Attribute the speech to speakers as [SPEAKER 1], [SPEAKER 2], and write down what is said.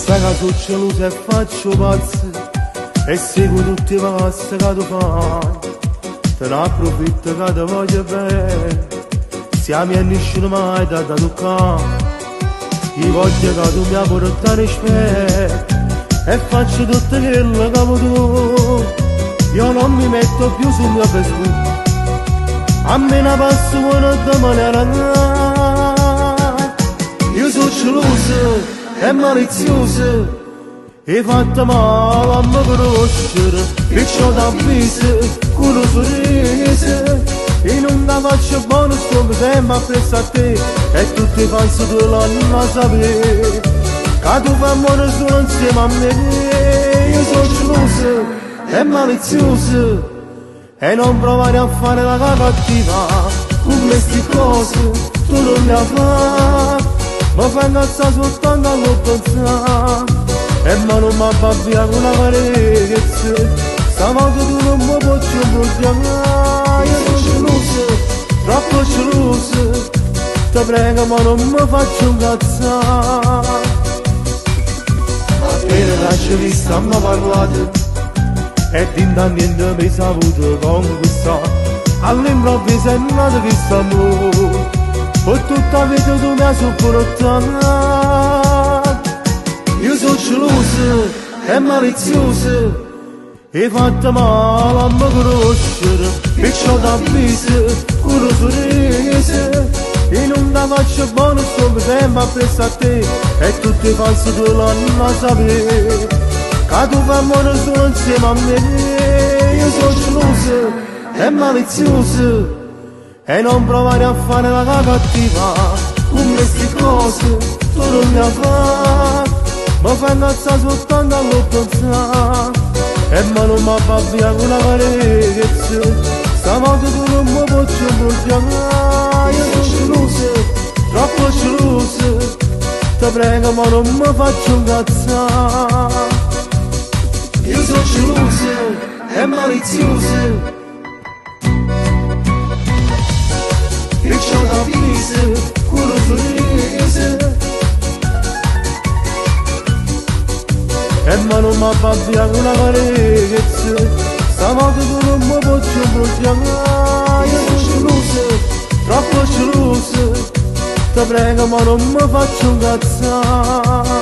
[SPEAKER 1] Sai che sono geloso e faccio pazzo e seguo tutti i passi che tu fai. Te ne approfitto che ti voglio bene, siamo e nessuno mai da toccare. Io voglio che tu mi portare in spera e faccio tutto quello che vuoi tu. Io non mi metto più sul mio Facebook, a me ne passo una maniera. Io sono geloso e malizioso, e fatto male a me conoscere, perciò t'avviso con un sorriso. E non ti faccio buono sto tempo appresso a te, e tutti penso tu l'hanno sapere, che tu fai buono solo insieme a me. Io sono geloso e malizioso, e non provare a fare la cattiva, con queste cose tu non le fai. Mi fai incazzare soltanto a non pensare, e ma non mi fa via con una carezza. Stavolta tu non mi puoi più bloccare. Io sono geloso, troppo geloso, ti prego ma non mi faccio incazzare. Appena lascio vista mi parlate, e d'intanto mi saputo conquistare. All'improvviso è nato questo amore, e tutta la vita tu mi hai sopportato. Io sono geloso e malizioso, e fatto male a me conoscere, perciò t'avviso con un sorriso. E non ti faccio buono sto tempo appresso a te, e tutti i falsi tu l'hanno sapere, che tu fai buono solo insieme a me. Io sono geloso e malizioso, e non provare a fare la cattiva, con queste cose tu non le fai. Mi fai incazzare soltanto a non pensare, e ma non mi fa via con una carezza. Stavolta tu non mi puoi più bloccare. Io sono geloso, troppo geloso, ti prego ma non mi faccio incazzare. Io sono geloso e malizioso, perciò t'avviso con un sorriso, e ma non mi fa via con una carezza. Stavolta tu non mi puoi più bloccare. Io sono geloso, troppo geloso, ti prego ma non mi faccio incazzare.